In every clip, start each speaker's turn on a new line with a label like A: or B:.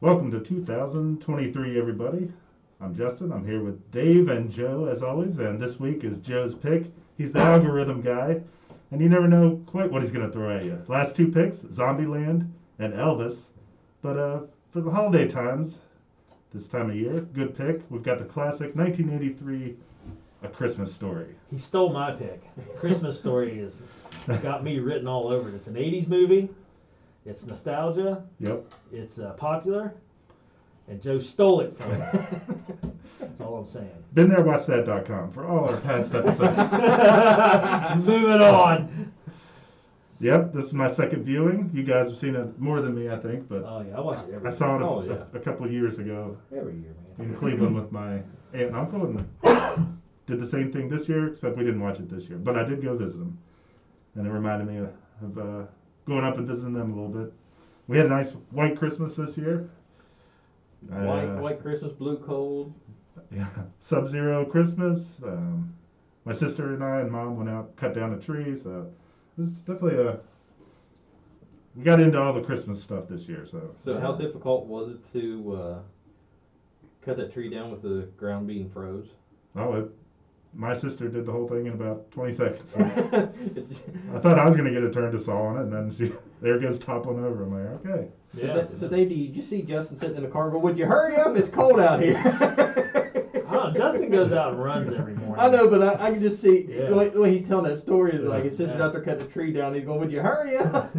A: Welcome to 2023, everybody. I'm Justin. I'm here with Dave and Joe, as always, and this week is Joe's pick. He's the algorithm guy, and you never know quite what he's going to throw at you. Last two picks, Zombieland and Elvis. But for the holiday times, this time of year, good pick. We've got the classic 1983 A Christmas Story.
B: He stole my pick. Christmas Story is got me written all over it. It's an 80s movie. It's nostalgia.
A: Yep.
B: It's popular. And Joe stole it from me. That's all I'm saying.
A: Been there, watchthat.com for all our past episodes.
B: Moving on.
A: Yep, this is my second viewing. You guys have seen it more than me, I think, but
B: Oh, yeah. I watch it every
A: I
B: year.
A: saw it
C: Oh, yeah.
A: a couple of years ago
B: Every year, man.
A: in Cleveland with my aunt and uncle, and did the same thing this year, except we didn't watch it this year. But I did go visit them, and it reminded me of going up and visiting them a little bit. We had a nice white Christmas this year.
C: White Christmas, blue cold.
A: Yeah, Sub-Zero Christmas. My sister and I and Mom went out, cut down a tree, so it was definitely we got into all the Christmas stuff this year.
C: So how difficult was it to cut that tree down with the ground being froze?
A: Oh, my sister did the whole thing in about 20 seconds. I thought I was going to get a turn to sawing it, and then there goes toppling over. I'm like, okay.
C: So Dave, did you see Justin sitting in the car and go, would you hurry up? It's cold out here.
B: I don't know. Justin goes out and runs every morning.
C: I know, but I can just see
B: Yeah.
C: the way he's telling that story is like his sister's
B: Yeah.
C: out there cutting the tree down. He's going, would you hurry up?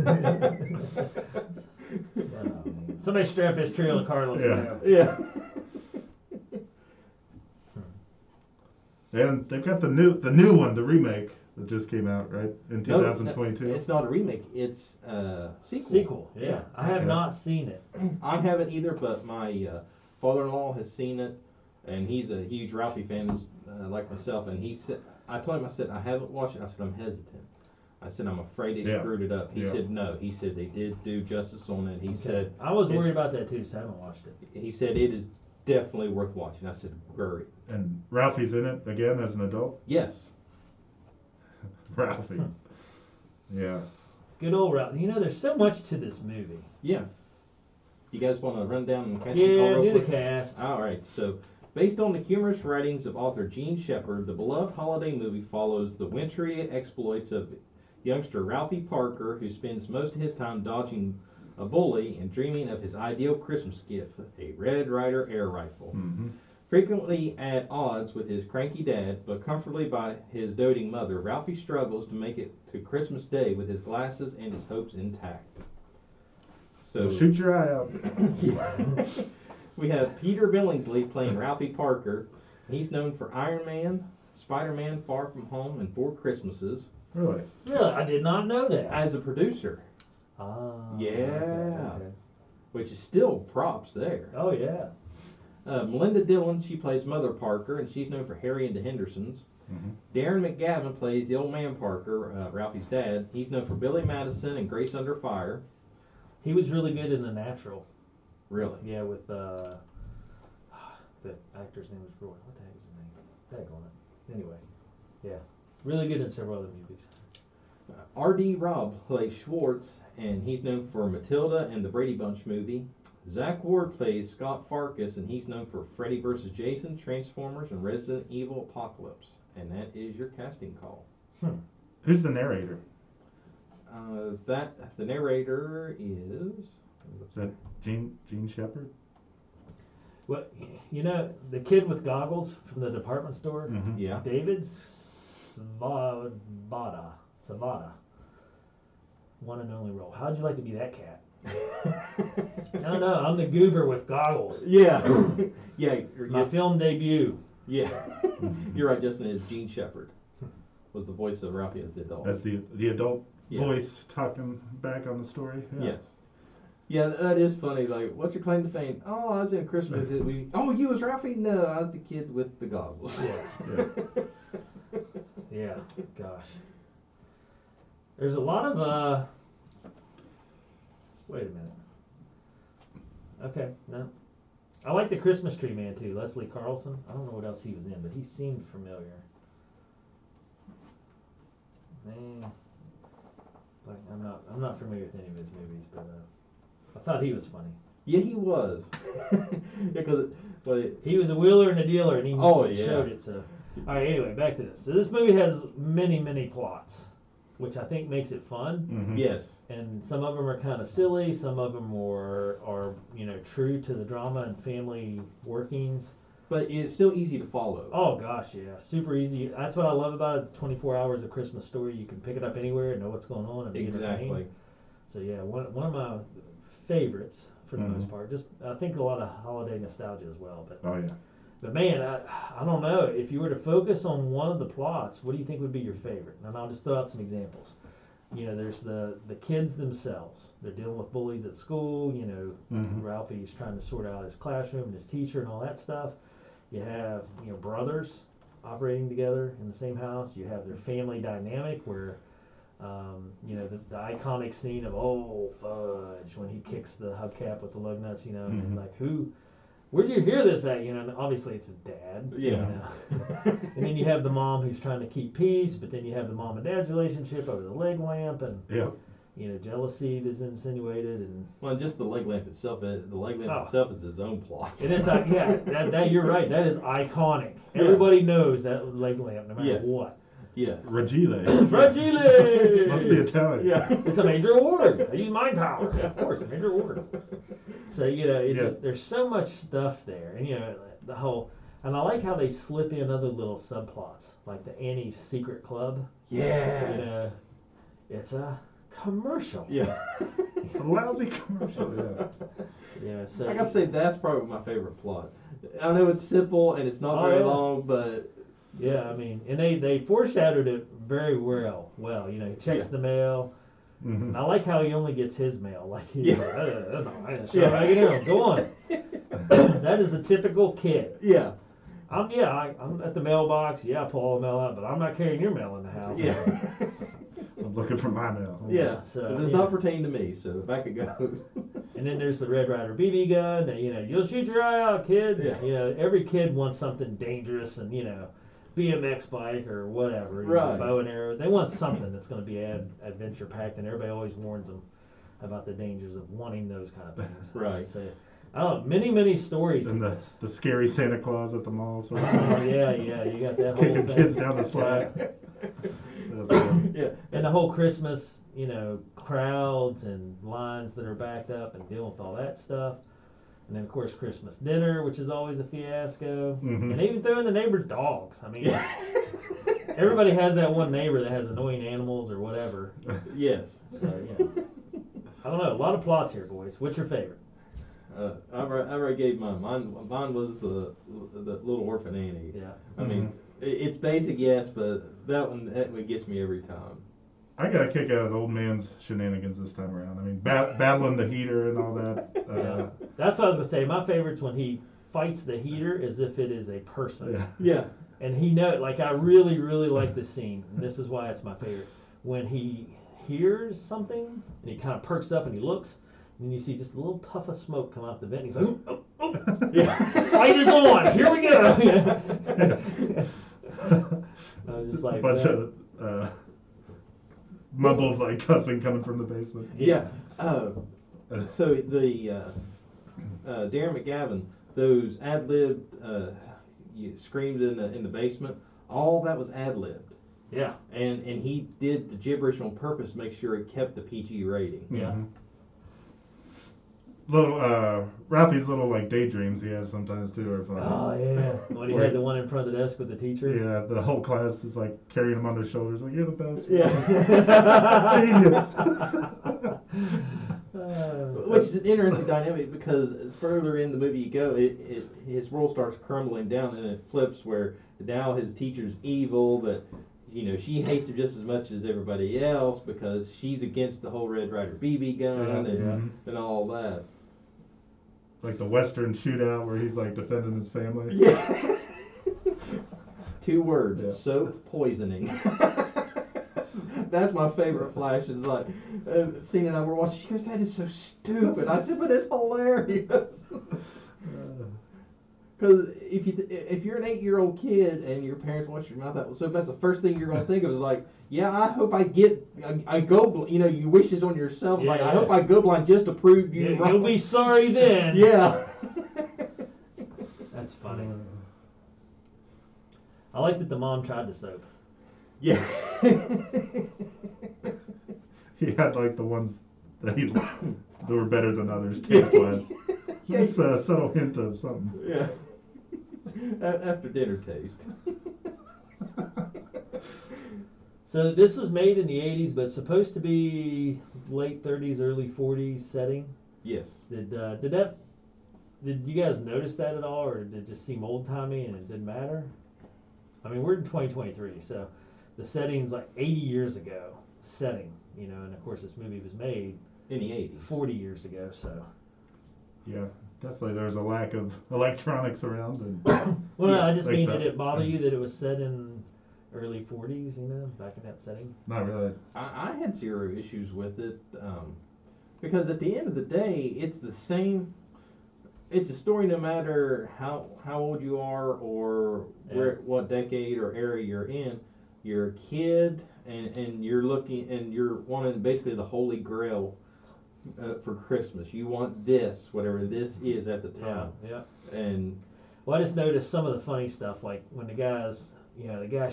B: Somebody strap his tree on the car and let's
A: Yeah.
B: go.
C: Yeah.
A: And they've got the new one, the remake that just came out, right, in
C: No,
A: 2022.
C: It's not a remake. It's a
B: Sequel, yeah. I have
A: Yeah.
B: not seen it.
C: I haven't either, but my father-in-law has seen it, and he's a huge Ralphie fan, like myself. And he said, I told him, I said, I haven't watched it. I said, I'm hesitant. I said, I'm afraid they
A: Yeah.
C: screwed it up. He
A: Yeah.
C: said, no. He said they did do justice on it. He
B: Okay.
C: said,
B: I was
C: it's-
B: worried about that too, so I haven't watched it.
C: it is definitely worth watching. I said, great.
A: And Ralphie's in it again as an adult.
C: Yes.
A: Ralphie. Yeah.
B: Good old Ralph. You know, there's so much to this movie.
C: Yeah. You guys want to run down and cast some call
B: Yeah,
C: real
B: do the
C: quick?
B: cast.
C: All right, so based on the humorous writings of author Gene Shepard, the beloved holiday movie follows the wintry exploits of youngster Ralphie Parker, who spends most of his time dodging a bully and dreaming of his ideal Christmas gift, a Red Ryder air rifle.
A: Mm-hmm.
C: Frequently at odds with his cranky dad, but comfortably by his doting mother, Ralphie struggles to make it to Christmas Day with his glasses and his hopes intact. So
A: Shoot your eye out.
C: we have Peter Billingsley playing Ralphie Parker. He's known for Iron Man, Spider-Man, Far From Home, and Four Christmases.
A: Really?
B: Really, I did not know that.
C: As a producer,
B: Ah.
C: Yeah.
B: Okay.
C: which is still props there.
B: Oh yeah.
C: Melinda Dillon, she plays Mother Parker, and she's known for Harry and the Hendersons.
A: Mm-hmm.
C: Darren McGavin plays the old man Parker, Ralphie's dad. He's known for Billy Madison and Grace Under Fire.
B: He was really good in The Natural.
C: Really?
B: Yeah, with the actor's name was Roy. What the heck is his name? Tag on it. Anyway, yeah, really good in several other movies.
C: R.D. Robb plays Schwartz, and he's known for Matilda and the Brady Bunch movie. Zach Ward plays Scott Farkas, and he's known for Freddy vs. Jason, Transformers, and Resident Evil Apocalypse. And that is your casting call.
A: Who's the narrator?
C: The narrator is.
A: Is that Gene Shepard?
B: Well, you know the kid with goggles from the department store,
A: Mm-hmm.
C: Yeah.
B: David Savada. One and only role. How'd you like to be that cat? No, I'm the goober with goggles.
C: Yeah. yeah.
B: My film debut.
C: Yeah. You're right, Justin. Is Gene Shepard was the voice of Ralphie as the adult.
A: That's the adult
C: Yeah.
A: voice talking back on the story. Yeah.
C: Yes. Yeah, that is funny. Like, what's your claim to fame? Oh, I was in a Christmas movie. Oh, you was Ralphie? No, I was the kid with the goggles.
B: Yeah. Yeah. Gosh. There's a lot of Wait a minute. Okay, no. I like the Christmas Tree Man too, Leslie Carlson. I don't know what else he was in, but he seemed familiar. Man, like I'm not familiar with any of his movies, but I thought he was funny.
C: Yeah, he was. Because,
B: He was a wheeler and a dealer, and he
C: Oh, yeah.
B: showed it. So, all right. Anyway, back to this. So this movie has many plots, which I think makes it fun.
A: Mhm.
C: yes.
B: And some of them are kind of silly. Some of them are true to the drama and family workings.
C: But it's still easy to follow.
B: Oh gosh, yeah, super easy. That's what I love about it. The 24 hours of Christmas Story. You can pick it up anywhere and know what's going on and be
C: Exactly.
B: entertained. So yeah, one of my favorites for the most part. Just I think a lot of holiday nostalgia as well.
A: Oh yeah.
B: But man, I don't know. If you were to focus on one of the plots, what do you think would be your favorite? And I'll just throw out some examples. There's the kids themselves. They're dealing with bullies at school.
A: Mhm.
B: Ralphie's trying to sort out his classroom and his teacher and all that stuff. You have brothers operating together in the same house. You have their family dynamic where the iconic scene of Fudge when he kicks the hubcap with the lug nuts, and
A: Mhm.
B: like where'd you hear this at? And obviously it's his dad.
C: Yeah.
B: And then you have the mom who's trying to keep peace, but then you have the mom and dad's relationship over the leg lamp, and
A: Yeah.
B: jealousy is insinuated, and
C: Well, just the leg lamp itself. The leg lamp
B: Oh.
C: itself is its own plot.
B: it's like that you're right. That is iconic. Everybody knows that leg lamp, no matter
C: Yes.
B: what.
C: Yes.
A: Regile.
B: Fragile.
A: Must be Italian.
C: Yeah.
B: It's a major award. I use mind power. Of course, a major award. So there's so much stuff there, and the whole. And I like how they slip in other little subplots, like the Annie's Secret Club.
C: Yes.
B: It's a commercial.
C: Yeah.
A: A lousy commercial. Yeah.
B: Yeah. So
C: I gotta say that's probably my favorite plot. I know it's simple and it's not
B: Oh,
C: very
B: yeah.
C: long, but
B: Yeah, I mean, and they foreshadowed it very well. Well, he checks
C: Yeah.
B: the mail.
A: Mhm.
B: And I like how he only gets his mail. Like,
C: Yeah.
B: yeah. Go on. That is the typical kid.
C: yeah.
B: I'm at the mailbox. Yeah, I pull all the mail out, but I'm not carrying your mail in the house.
C: Yeah.
A: I'm looking for my mail.
C: Yeah.
B: So,
C: It does
B: yeah.
C: not pertain to me, so back it goes.
B: And then there's the Red Ryder BB gun. That, you'll shoot your eye out, kid.
C: Yeah.
B: Every kid wants something dangerous and BMX bike or whatever.
C: Right.
B: Bow and arrow. They want something that's going to be adventure packed, and everybody always warns them about the dangers of wanting those kind of things.
C: Right.
B: So, I don't know, many stories.
A: And the scary Santa Claus at the mall. Sort of
B: Oh, yeah, you got that whole
A: kicking
B: thing.
A: kids down the slide. That's good.
C: Yeah.
B: And the whole Christmas, crowds and lines that are backed up and dealing with all that stuff. And then, of course, Christmas dinner, which is always a fiasco.
A: Mhm.
B: And even throwing the neighbor's dogs. I mean,
C: Yeah.
B: everybody has that one neighbor that has annoying animals or whatever.
C: Yes.
B: So, I don't know. A lot of plots here, boys. What's your favorite?
C: I already gave mine. Mine was the Little Orphan Annie.
B: Yeah.
C: I mean, it's basic, yes, but that one gets me every time.
A: I got a kick out of the old man's shenanigans this time around. I mean, battling the heater and all that.
B: Yeah. That's what I was going to say. My favorite's when he fights the heater as if it is a person.
A: Yeah.
C: Yeah.
B: And I really like this scene, and this is why it's my favorite. When he hears something, and he kind of perks up and he looks, and you see just a little puff of smoke come out the vent, and he's like, oh,
C: Yeah.
B: fight is on, here we go. I was
A: Just
B: just
A: a
B: like,
A: bunch
B: that.
A: of mumbled like cussing coming from the basement.
C: Yeah. So the Darren McGavin, those ad-libbed screamed in the basement, all that was ad-libbed.
B: Yeah,
C: And he did the gibberish on purpose to make sure it kept the PG rating.
B: yeah.
A: Mhm. Little Ralphie's little like daydreams he has sometimes too are funny.
B: Oh, yeah. When he had the one in front of the desk with the teacher.
A: Yeah, the whole class is like carrying him on their shoulders, like you're the best.
C: Yeah.
A: Genius.
C: Which is an interesting dynamic because further in the movie you go, his world starts crumbling down and it flips where now his teacher's evil, that she hates him just as much as everybody else because she's against the whole Red Ryder BB gun and all that.
A: Like the Western shootout where he's like defending his family.
C: Yeah. 2 words:
A: Yeah.
C: soap poisoning. That's my favorite Flash. Is like scene and I were watching. She goes, "That is so stupid." I said, "But it's hilarious." Because if you're an 8-year-old kid and your parents wash your mouth out with soap, that's the first thing you're gonna think of is like, yeah, I hope I get I go blind. You know, you wish this on yourself. Like, I hope I go blind just to prove you wrong.
B: You'll be sorry then.
C: Yeah.
B: That's funny. I like that the mom tried the soap.
C: Yeah.
A: He had like the ones that that were better than others taste wise. Just a subtle hint of something.
C: Yeah. After dinner taste.
B: So this was made in the 80s, but supposed to be late 30s, early 40s setting.
C: Yes.
B: Did you guys notice that at all, or did it just seem old timey and it didn't matter? I mean, we're in 2023, so the setting's like 80 years ago. Setting, you know, and of course this movie was made
C: In the 80s.
B: 40 years ago. So.
A: Yeah, definitely. There's a lack of electronics around. And
B: Well, no, I just
A: like
B: mean,
A: that.
B: did it bother you that it was set in early 40s, you know, back in that setting?
A: not really.
C: I had zero issues with it because at the end of the day, it's the same. It's a story no matter how old you are or what decade or era you're in. You're a kid and you're looking and you're wanting basically the holy grail for Christmas. You want this, whatever this is at the time.
B: Yeah.
C: And
B: Well, I just noticed some of the funny stuff, like when the guys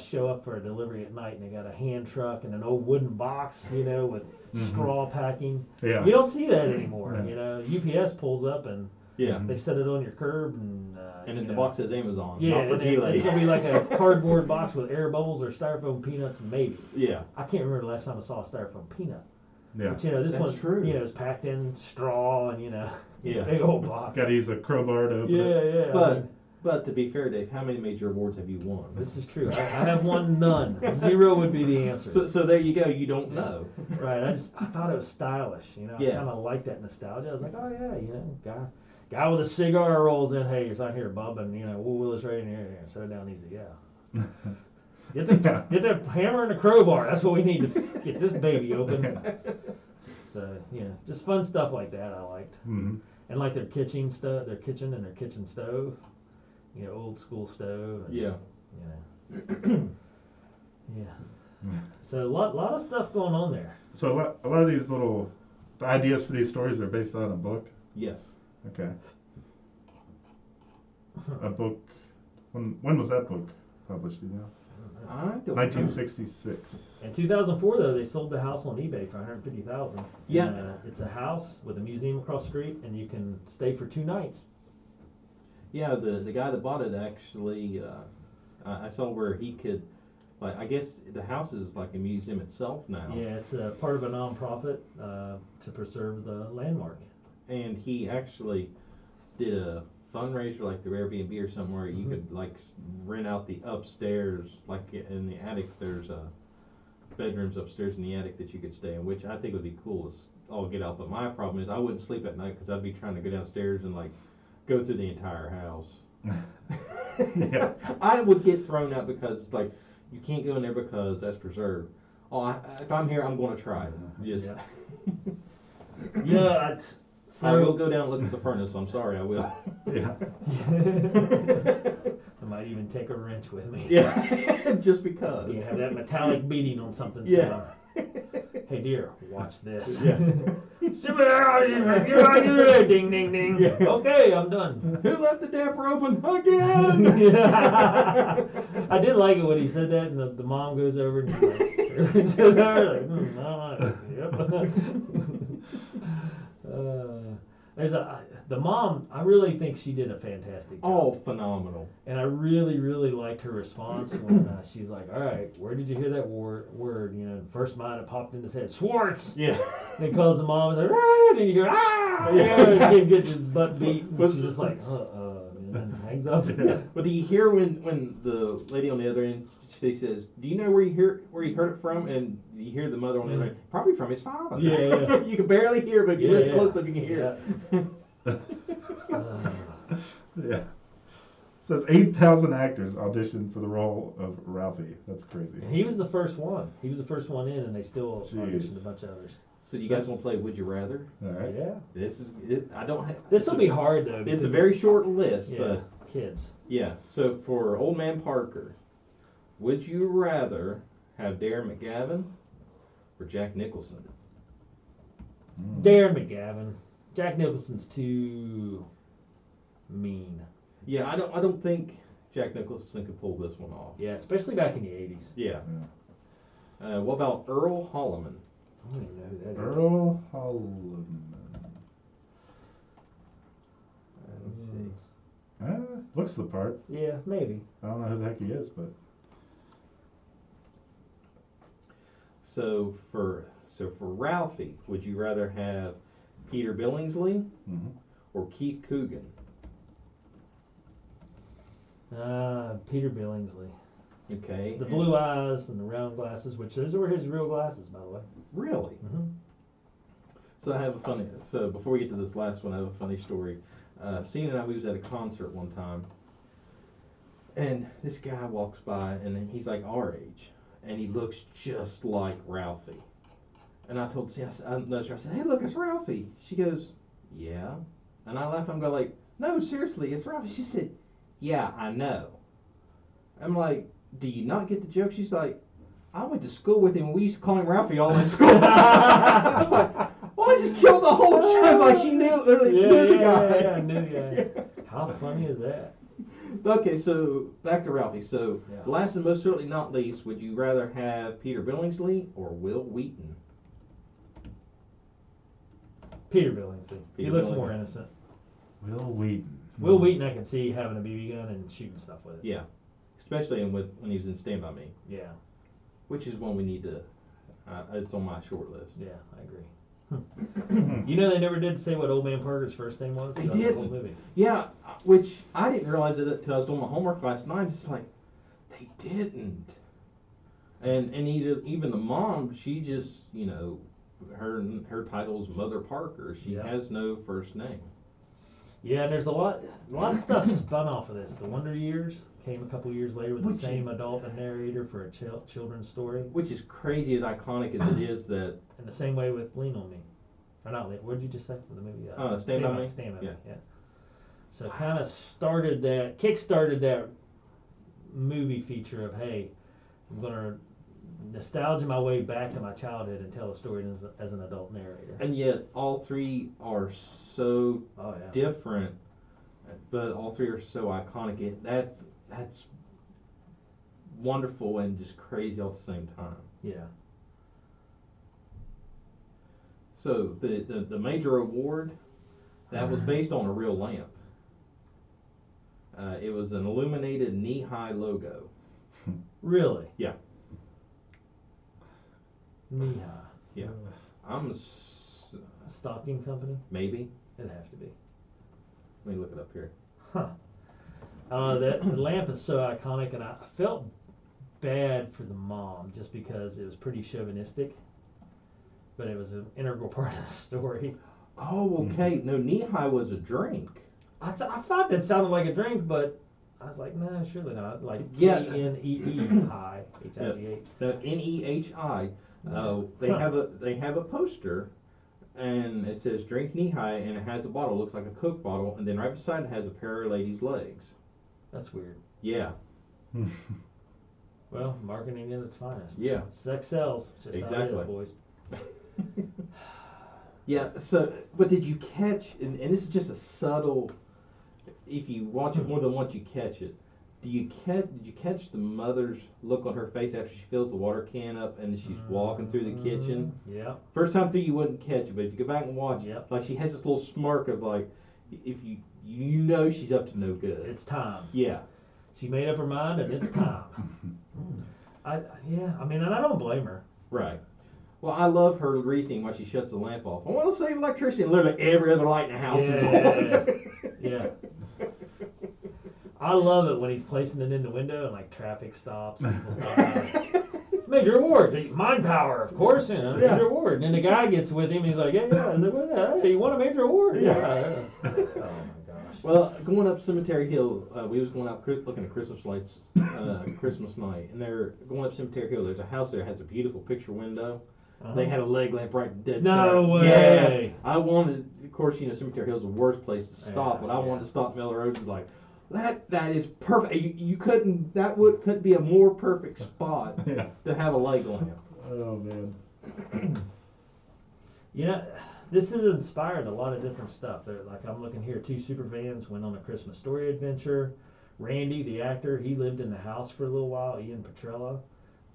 B: show up for a delivery at night and they got a hand truck and an old wooden box, you know, with straw packing.
A: Yeah.
B: You don't see that anymore.
A: Yeah.
B: You know, UPS pulls up and
C: yeah.
B: they set it on your curb and.
C: And then
B: you
C: the
B: know,
C: box says Amazon,
B: Yeah,
C: not for
B: and
C: Gillette.
B: it's gonna be like a cardboard box with air bubbles or styrofoam peanuts, maybe.
C: Yeah.
B: I can't remember the last time I saw a styrofoam peanut.
A: Yeah.
B: But you know, this
C: That's
B: one,
C: true.
B: you know, is packed in straw and you know,
C: Yeah.
B: big old box.
A: Got to use a crowbar to open
B: Yeah,
A: it.
B: yeah. I
C: But
B: mean,
C: but to be fair, Dave, how many major awards have you won?
B: this is true. I have one none. 0 would be the answer.
C: So there you go. You don't know.
B: Right. I thought it was stylish. You know,
C: Yes.
B: I kind of like that nostalgia. I was like, oh yeah, you know, guy with a cigar rolls in. Hey, it's not here, bub, and you know, Will Willis right in here. Set it down easy. Yeah. Get the hammer and the crowbar. That's what we need to get this baby open. So yeah, just fun stuff like that I liked.
A: Mm-hmm.
B: And like their kitchen stuff, their kitchen and their kitchen stove. You know, old school stove. And,
C: Yeah.
B: You know. Yeah. So a lot of stuff going on there.
A: So a lot of these the ideas for these stories are based on a book.
C: Yes.
A: Okay. A book. When was that book published? Do you know?
C: I don't know.
A: 1966.
B: In 2004, though, they sold the house on eBay for $150,000.
C: Yeah.
B: And, it's a house with a museum across the street, and you can stay for 2 nights.
C: Yeah, the guy that bought it actually, I saw where he could, like, I guess the house is like a museum itself now.
B: Yeah, it's a part of a nonprofit to preserve the landmark.
C: And he actually did a fundraiser like through Airbnb or somewhere. You could like rent out the upstairs, like in the attic. There's bedrooms upstairs in the attic that you could stay in, which I think would be cool as all get out. But my problem is I wouldn't sleep at night because I'd be trying to go downstairs and like go through the entire house.
A: Yeah.
C: I would get thrown out because like you can't go in there because that's preserved. Oh, if I'm here, I'm going to try it. Just,
B: Yeah. Yeah,
C: I will go down and look at the furnace. I'm sorry, I will.
A: Yeah.
B: I might even take a wrench with me.
C: Yeah, just because.
B: You have that metallic beating on something.
C: Yeah.
B: So, hey dear, watch this.
C: Yeah.
B: Ding ding ding.
C: Yeah.
B: Okay, I'm done.
C: Who left the damper open again?
B: Yeah. I did like it when he said that, and the mom goes over and she's like, I don't know. Yep. The mom. I really think she did a fantastic job.
C: Oh, phenomenal.
B: And I really, really liked her response when she's like, "All right, where did you hear that word?" You know, the first mind that popped in his head, Schwartz.
C: Yeah.
B: And he calls the mom, and then you hear, ah! Yeah, and the kid gets his butt beat, and she's just like, and then hangs up.
A: Yeah.
C: But do you hear when the lady on the other end, she says, "Do you know where you heard it from?" And you hear the mother on the other end, probably from his father.
B: Yeah.
C: You can barely hear, but if you listen close enough, you can hear it.
A: Yeah. It says 8,000 actors auditioned for the role of Ralphie. That's crazy.
B: And he was the first one. He was the first one in, and they still auditioned a bunch of others.
C: So do you guys want to play Would You Rather?
A: All right.
B: Yeah.
C: This is it. I don't have.
B: This will be hard though.
C: It's
B: because
C: a very short list,
B: Yeah.
C: but
B: kids.
C: Yeah. So for Old Man Parker, would you rather have Darren McGavin or Jack Nicholson?
B: Darren McGavin. Jack Nicholson's too mean.
C: Yeah, I don't think Jack Nicholson could pull this one off.
B: Yeah, especially back in the 80s.
C: Yeah. What about Earl Holliman?
B: I don't even know who that is.
A: Earl Holliman.
C: Let me see.
A: Looks the part.
B: Yeah, maybe.
A: I don't know who the heck he is, but
C: So for Ralphie, would you rather have Peter Billingsley or Keith Coogan?
B: Peter Billingsley.
C: Okay.
B: The blue eyes and the round glasses, which those were his real glasses, by the way.
C: Really?
B: Mm-hmm.
C: So I have a funny. So before we get to this last one, I have a funny story. Cena and I, we was at a concert one time, and this guy walks by, and he's like our age, and he looks just like Ralphie. And I told Cena, I said, "Hey, look, it's Ralphie." She goes, "Yeah," and I laughed and go like, "No, seriously, it's Ralphie." She said, "Yeah, I know." I'm like, "Do you not get the joke?" She's like, "I went to school with him. We used to call him Ralphie all in school." I was like, "Well, I just killed the whole joke." Like she knew the guy.
B: Yeah, I knew the guy. How funny is that?
C: Okay, so back to Ralphie. So
B: Yeah.
C: last and most certainly not least, would you rather have Peter Billingsley or Will Wheaton?
B: Peter Billingsley. He
C: Peter
B: looks
C: Billingsley.
B: more innocent.
A: Will Wheaton.
B: Will Wheaton, I can see having a BB gun and shooting stuff with it.
C: Yeah, especially when he was in Stand By Me,
B: Yeah,
C: which is one we need to. It's on my short list.
B: yeah, I agree. You know they never did say what Old Man Parker's first name was?
C: They
B: throughout the whole
C: didn't.
B: movie.
C: Yeah, which I didn't realize it until I was doing my homework last night. It's like they didn't, and even the mom, she just her title's Mother Parker. She
B: Yeah.
C: has no first name.
B: Yeah, and there's a lot of stuff spun off of this. The Wonder Years came a couple years later with
C: Which
B: the same
C: is-
B: adult and narrator for a children's story.
C: Which is crazy, as iconic as it is that.
B: And the same way with Lean on Me. Or not Lean, what did you just say for the movie?
C: Stand By Me?
B: Stand By
C: Yeah.
B: Me, yeah. So it kind of kickstarted that movie feature of, hey, I'm going to nostalgia my way back to my childhood and tell a story as an adult narrator.
C: And yet, all three are so
B: Oh, yeah.
C: different, but all three are so iconic. That's wonderful and just crazy all at the same time.
B: Yeah.
C: So the major award, that was based on a real lamp. It was an illuminated knee-high logo.
B: Really?
C: Yeah.
B: Neha.
C: Yeah. I'm
B: A stocking company?
C: maybe.
B: It'd have to be.
C: Let me look it up here.
B: Huh. The lamp is so iconic, and I felt bad for the mom just because it was pretty chauvinistic, but it was an integral part of the story.
C: Oh, okay. No, knee-high was a drink.
B: I thought that sounded like a drink, but I was like, no, surely not. Like
C: Yeah.
B: Knee high, HIGH.
C: The NEHI. They have a poster, and it says "Drink Knee High," and it has a bottle, looks like a Coke bottle, and then right beside it has a pair of ladies' legs.
B: That's weird.
C: Yeah,
B: Well, marketing at its finest.
C: yeah,
B: Sex sells. It's just how it
C: Exactly.
B: is, boys.
C: yeah. So, but did you catch? And this is just a subtle. If you watch it more than once, you catch it. Did you catch the mother's look on her face after she fills the water can up and she's walking through the kitchen?
B: Yeah.
C: First time through, you wouldn't catch it, but if you go back and watch,
B: Yep.
C: like she has this little smirk of like, if you know she's up to no good.
B: It's time.
C: Yeah.
B: She made up her mind, and it's time. I mean, and I don't blame her.
C: Right. Well, I love her reasoning why she shuts the lamp off. I want to save electricity. And literally every other light in the house is on.
B: Yeah. I love it when he's placing it in the window and like traffic stops, people stop. Major award, mind power, of course.
C: Yeah.
B: Major award. And then the guy gets with him. He's like, yeah. Hey, you want a major award?
C: Yeah.
B: Oh my gosh.
C: Well, going up Cemetery Hill, we was going out looking at Christmas lights Christmas night, and they're going up Cemetery Hill. There's a house there that has a beautiful picture window. They had a leg lamp right dead
B: No
C: center.
B: way.
C: Yeah. I wanted, of course, Cemetery Hill's the worst place to stop,
B: Yeah,
C: but I
B: yeah.
C: wanted to stop Miller Rose. Like, That is perfect. You couldn't couldn't be a more perfect spot
A: Yeah.
C: to have a leg lamp.
A: Oh man.
B: You know, this has inspired a lot of different stuff. Like I'm looking here, two superfans went on a Christmas Story adventure. Randy, the actor, he lived in the house for a little while, Ian Petrella,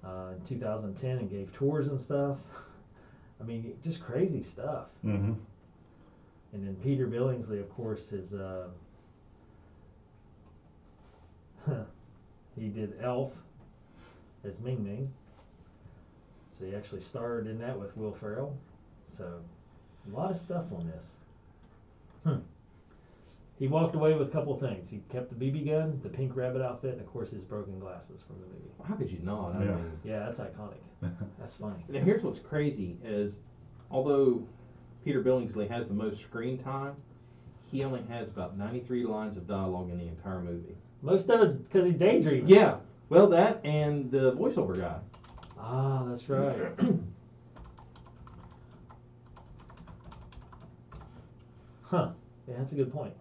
B: in 2010 and gave tours and stuff. I mean, just crazy stuff.
A: Mm-hmm.
B: And then Peter Billingsley, of course, is he did Elf as Ming Ming. So he actually starred in that with Will Ferrell. So a lot of stuff on this. He walked away with a couple things. He kept the BB gun, the pink rabbit outfit, and of course his broken glasses from the movie.
C: How could you not? I
A: Yeah.
C: mean,
B: Yeah, that's iconic. That's funny.
C: now here's what's crazy is, although Peter Billingsley has the most screen time, he only has about 93 lines of dialogue in the entire movie.
B: Most of it's because he's daydreaming.
C: Yeah, well, that and the voiceover guy.
B: Ah, that's right. Huh. Yeah, that's a good point.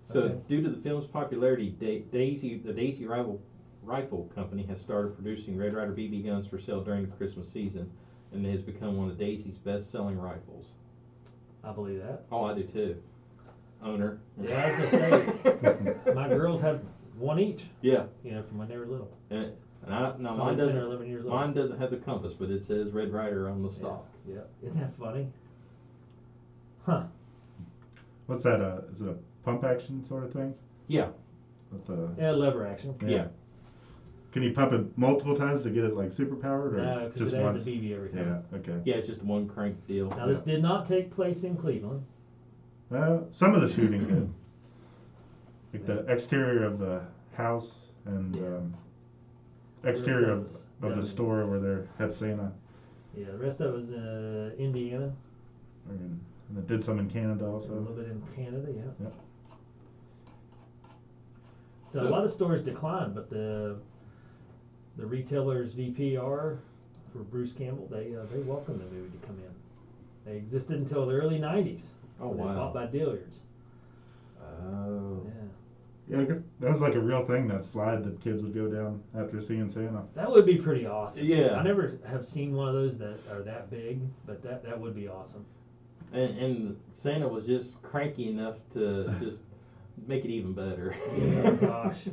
C: So,
B: Okay.
C: due to the film's popularity, the Daisy Rifle Company has started producing Red Ryder BB guns for sale during the Christmas season, and it has become one of Daisy's best-selling rifles.
B: I believe that.
C: Oh, I do too. Owner.
B: Yeah, I was gonna say, my girls have one each,
C: Yeah,
B: you know, from when they were little.
C: and now
B: Probably
C: mine
B: 10 or
C: doesn't.
B: 11 years old.
C: Mine doesn't have the compass, but it says Red Ryder on the stock.
B: Yeah. Isn't that funny? Huh.
A: What's that? Is it a pump action sort of thing?
C: Yeah.
A: With the,
B: Yeah, lever action.
C: Yeah.
A: Can you pump it multiple times to get it like super powered, or
B: No, because
A: just
B: it adds
A: once?
B: a BB every time.
A: Yeah. Okay.
C: Yeah, it's just a one crank deal.
B: Now, this did not take place in Cleveland.
A: Some of the shooting did. Like the exterior of the house and exterior
B: The
A: of
B: rest of
A: the
B: us
A: store where they had Santa.
B: Yeah, the rest of it was Indiana,
A: And it did some in Canada
B: a
A: also.
B: little bit in Canada, yeah.
A: Yep.
B: So a lot of stores declined, but the retailers VPR for Bruce Campbell, they welcomed the movie to come in. They existed until the early '90s.
C: Oh,
B: when it was
C: wow.
B: bought by Dilliard's.
C: Oh.
B: Yeah,
A: Yeah, I guess that was like a real thing, that slide that kids would go down after seeing Santa.
B: that would be pretty awesome.
C: Yeah.
B: I never have seen one of those that are that big, but that would be awesome.
C: And Santa was just cranky enough to just make it even better.
B: Yeah, gosh.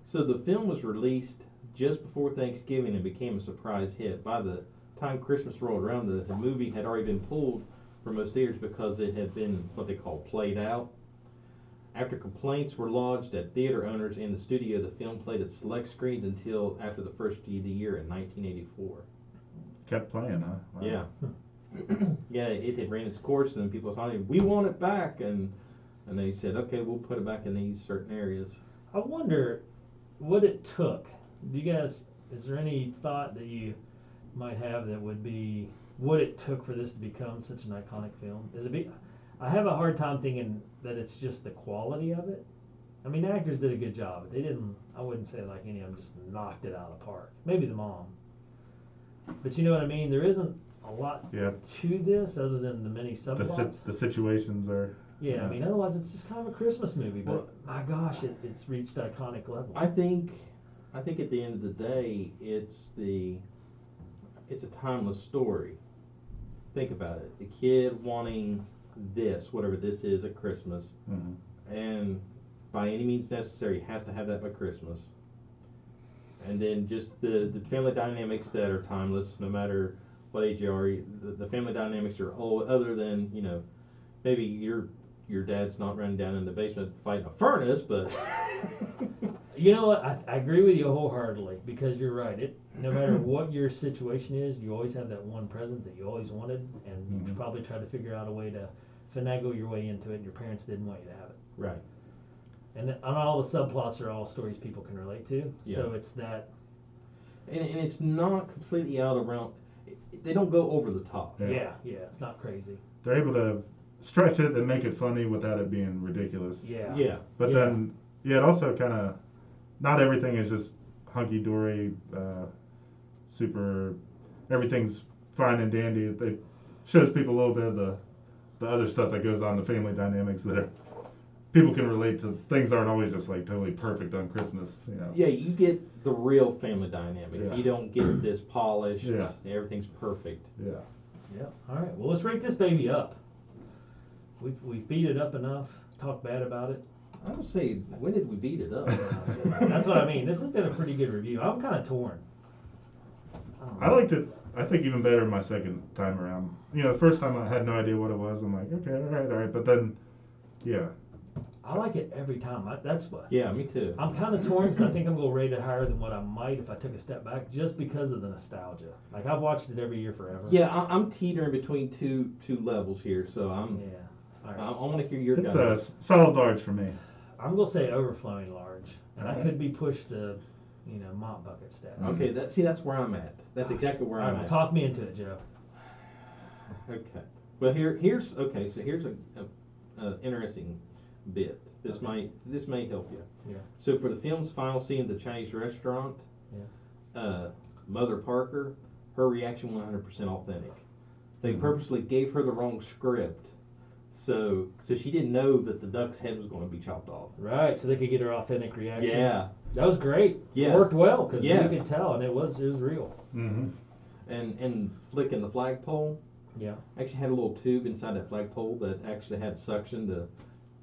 C: So the film was released just before Thanksgiving and became a surprise hit. By the time Christmas rolled around, the movie had already been pulled from most theaters because it had been what they call played out. After complaints were lodged at theater owners and the studio, the film played at select screens until after the first of the year in 1984.
A: Kept playing, huh? Wow.
C: Yeah. Yeah, it had ran its course, and then people were saying, "We want it back," and they said, "Okay, we'll put it back in these certain areas."
B: I wonder what it took. Do you guys, is there any thought that you might have that would be what it took for this to become such an iconic film? I have a hard time thinking that it's just the quality of it. I mean, the actors did a good job, but they didn't, I wouldn't say like any of them just knocked it out of the park. Maybe the mom. But you know what I mean? There isn't a lot
A: Yeah.
B: to this other than the many subplots.
A: The situations are.
B: Yeah, I
A: Yeah.
B: mean, otherwise it's just kind of a Christmas movie. But my gosh, it's reached iconic level.
C: I think at the end of the day, it's a timeless story. Think about it: the kid wanting this, whatever this is, at Christmas,
A: Mhm.
C: and by any means necessary has to have that by Christmas. And then just the family dynamics that are timeless, no matter what age you are. The family dynamics are all other than, you know, maybe your dad's not running down in the basement fighting a furnace, but
B: You know what? I agree with you wholeheartedly because you're right. No matter what your situation is, you always have that one present that you always wanted, and you
A: Mhm.
B: probably tried to figure out a way to finagle your way into it, and your parents didn't want you to have it.
C: right.
B: And all the subplots are all stories people can relate to. So
C: Yeah.
B: it's that.
C: And it's not completely out of realm. They don't go over the top.
A: Yeah.
B: Yeah, it's not crazy.
A: They're able to stretch it and make it funny without it being ridiculous.
B: Yeah.
C: Yeah.
A: But
B: Yeah.
A: then, yeah, it also kind of, not everything is just hunky dory, super. Everything's fine and dandy. It shows people a little bit of the other stuff that goes on, the family dynamics that are people can relate to things aren't always just like totally perfect on Christmas. You know.
C: Yeah, you get the real family dynamic.
A: Yeah.
C: You don't get this polished.
A: Yeah.
C: Everything's perfect.
A: Yeah.
B: Yeah. All right. Well, let's rate this baby up. We've beat it up enough. Talk bad about it.
C: I would say, when did we beat it up?
B: That's what I mean. This has been a pretty good review. I'm kind of torn. don't
A: I
B: know.
A: liked it. I think even better my second time around. You know, the first time I had no idea what it was. I'm like, okay, all right. But then, yeah,
B: I like it every time. That's what.
C: Yeah, me too.
B: I'm kind of torn because I think I'm going to rate it higher than what I might if I took a step back, just because of the nostalgia. Like I've watched it every year forever.
C: Yeah, I'm teetering between two levels here, so
B: Yeah. All right.
C: I want to hear your
A: it's
C: guys.
A: a solid large for me.
B: I'm going to say overflowing large, and I
A: Alright.
B: could be pushed to, mop bucket status.
C: Okay, that's where I'm at. That's exactly where
B: All right,
C: I'm
B: well,
C: at.
B: talk me into it, Joe.
C: Okay. Well, here's a interesting bit. This
B: Okay.
C: may help you.
B: Yeah.
C: So for the film's final scene at the Chinese restaurant, Mother Parker, her reaction 100% authentic. They
A: Mhm.
C: purposely gave her the wrong script, so she didn't know that the duck's head was going to be chopped off.
B: Right, so they could get her authentic reaction.
C: Yeah.
B: That was great.
C: Yeah.
B: It worked well because
C: Yes.
B: you could tell, and it was real.
A: Mm-hmm.
C: And flicking the flagpole,
B: Yeah.
C: actually had a little tube inside that flagpole that actually had suction to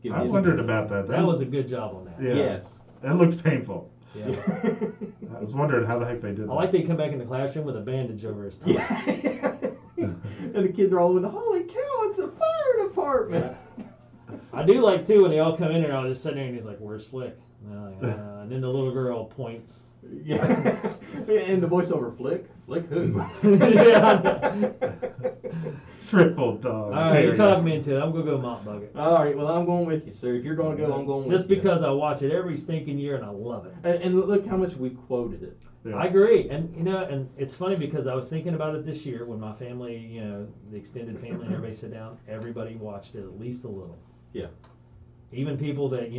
C: give
A: I
C: it.
A: wondered about that.
B: That was a good job on that.
A: Yeah.
C: Yes.
A: It looked painful.
B: Yeah.
A: I was wondering how the heck they did that.
B: I like they come back in the classroom with a bandage over his tongue.
C: Yeah. And the kids are all in the, holy cow, it's the fire department.
B: I do like too when they all come in and I was just sitting there and he's like, "Where's Flick?" And, I'm like, and then the little girl points.
C: Yeah. And the voiceover, Flick who?
B: Yeah.
A: Triple dog.
B: All right,
A: There
B: you're
A: you go.
B: talking me into it. I'm gonna go mop bucket.
C: All right, well, I'm going with you, sir. If you're going to go, I'm going
B: Just
C: with you.
B: because I watch it every stinking year and I love it.
C: And look how much we quoted it.
A: Yeah.
B: I agree, and and it's funny because I was thinking about it this year when my family, the extended family, and everybody sat down. Everybody watched it at least a little.
C: Yeah.
B: Even people that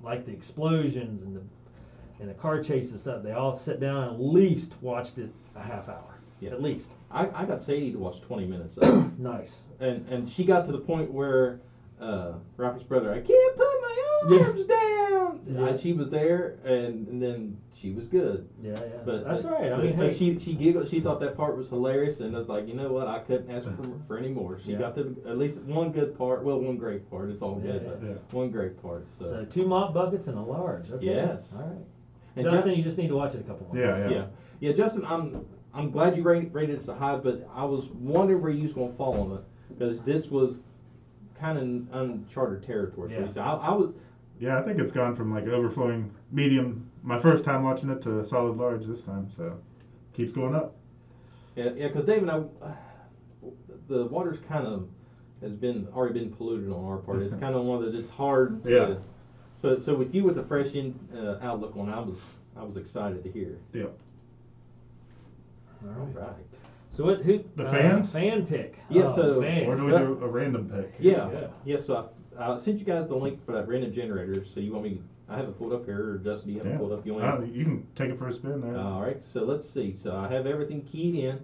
B: like the explosions and the car chases and stuff, they all sat down and at least watched it a half hour.
C: Yeah.
B: At least.
C: I got Sadie to watch 20 minutes of it.
B: Nice.
C: And she got to the point where Ralphie's brother, I can't put my arms down.
B: Yeah.
C: She was there, and then she was good.
B: Yeah.
C: But
B: That's right. I
C: but-
B: mean,
C: but
B: hey.
C: she giggled. She thought that part was hilarious, and I was like, you know what? I couldn't ask for any more. She
B: Yeah.
C: got to at least one good part. Well, one great part. It's all good,
B: Yeah.
C: but
A: Yeah.
C: one great part.
B: So 2 mop buckets and a large. Okay.
C: Yes.
B: All right.
C: And
B: Justin, you just need to watch it a couple more
A: Yeah,
B: times.
C: yeah, Justin, I'm glad you rated it so high, but I was wondering where you was gonna fall on it because this was kind of uncharted territory for
B: Yeah.
C: me. So I was.
A: Yeah, I think it's gone from like overflowing medium my first time watching it to solid large this time. So keeps going up.
C: Yeah, because Dave and I, the water's kind of has already been polluted on our part. It's kind of one of the just hard.
A: Yeah.
C: So with you with the fresh outlook on, I was excited to hear.
A: Yeah.
B: All
C: All
B: right.
C: right.
B: So what? Who?
A: The fans?
B: Fan pick.
C: Yeah,
B: Oh,
C: so-
B: man.
A: Or do we do a random pick?
C: Yeah.
B: Yeah.
C: Yeah. So I sent you guys the link for that random generator. So you want me? I have it pulled up here, or Justin, you have it pulled up. You want?
A: You can take it for a spin there.
C: All right. So let's see. So I have everything keyed in.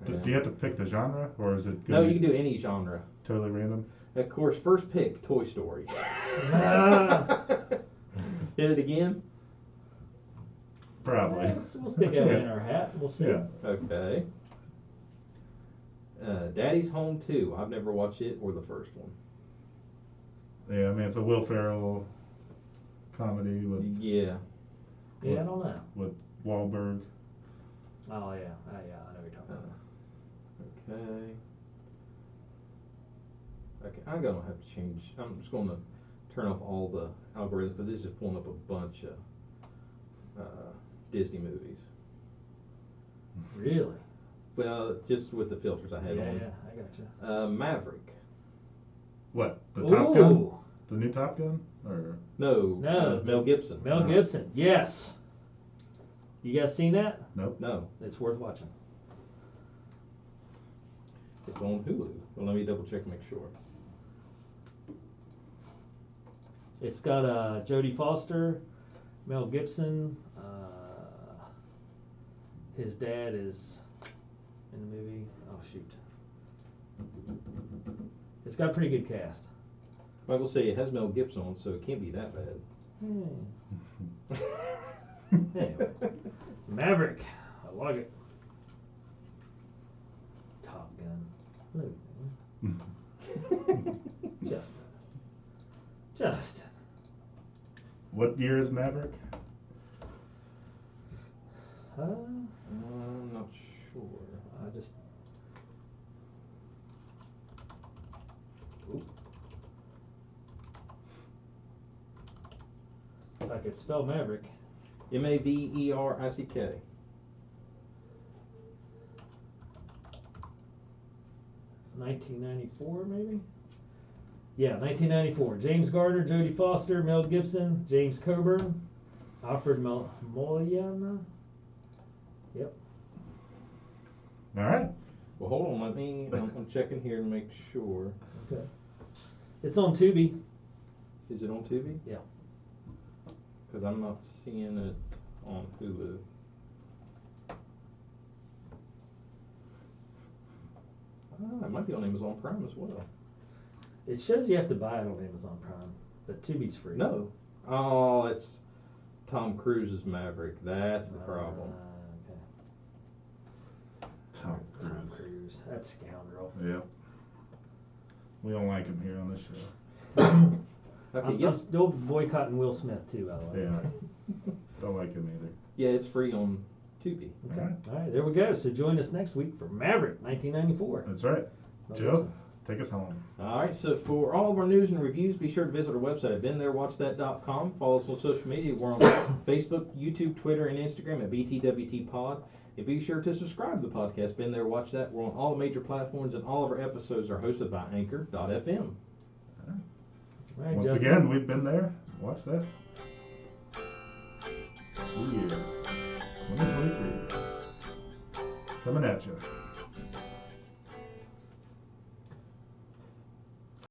A: Do you have to pick the genre, or is it
C: No,
A: gonna
C: you
A: be
C: can do any genre.
A: totally random?
C: Of course, first pick, Toy Story.
B: Ah.
C: Hit it again.
A: Probably.
B: We'll stick that one in our hat. We'll see.
A: Yeah.
C: Okay. Daddy's Home 2. I've never watched it or the first one.
A: Yeah, I mean it's a Will Ferrell comedy with
C: Yeah.
B: Yeah, I don't know.
A: Wahlberg.
B: Oh yeah, yeah, I know what you're talking about.
C: Okay. Okay, I'm gonna have to change. I'm just gonna turn off all the algorithms because it's just pulling up a bunch of Disney movies.
B: Really?
C: Well, just with the filters I had
B: Yeah,
C: on.
B: I got you.
C: Maverick.
A: What? The Top Gun?
B: Ooh,
A: The new Top Gun? Or
C: No.
B: No.
C: Mel Gibson.
B: Mel Gibson. Yes. You guys seen that?
C: No,
B: It's worth watching.
C: it's on Hulu. Well, let me double check and make sure.
B: It's got Jodie Foster, Mel Gibson. His dad is in the movie. Oh shoot! It's got a pretty good cast.
C: Michael say it has Mel Gibson on, so it can't be that bad.
B: Anyway, Maverick. I like it. Top Gun. Look, Justin.
A: What year is Maverick?
C: I'm not sure.
B: I just. If I could spell Maverick.
C: Maverick.
B: 1994, maybe? Yeah, 1994. James Garner, Jodie Foster, Mel Gibson, James Coburn, Alfred Molina.
A: All right.
C: Well, hold on. I'm checking here to make sure.
B: Okay. It's on Tubi.
C: Is it on Tubi?
B: Yeah.
C: Because I'm not seeing it on Hulu. It might be on Amazon Prime as well.
B: It shows you have to buy it on Amazon Prime, but Tubi's free.
C: No. Oh, it's Tom Cruise's Maverick. That's the problem.
B: Okay.
A: Tom
B: Tom
A: Cruise.
B: Cruise. That scoundrel.
A: Yeah. We don't like him here on this show.
C: Okay,
B: I'm
C: yep.
B: still boycotting Will Smith too, by the way.
A: Yeah. Don't like him either.
C: Yeah, it's free on Tubi.
B: Okay.
A: All right.
B: All right, there we go. So join us next week for Maverick 1994.
A: That's right.
B: Mel
A: Joe,
B: Gibson.
A: take us home.
C: All right, so for all of our news and reviews, be sure to visit our website at beentherewatchthat.com. Follow us on social media. We're on Facebook, YouTube, Twitter, and Instagram at BTWTPod. And be sure to subscribe to the podcast, Been There, Watch That. We're on all major platforms, and all of our episodes are hosted by Anchor.fm.
B: All right,
A: Once
B: Justin.
A: again, we've been there. Watch that. 2 years. 2023. Coming at you.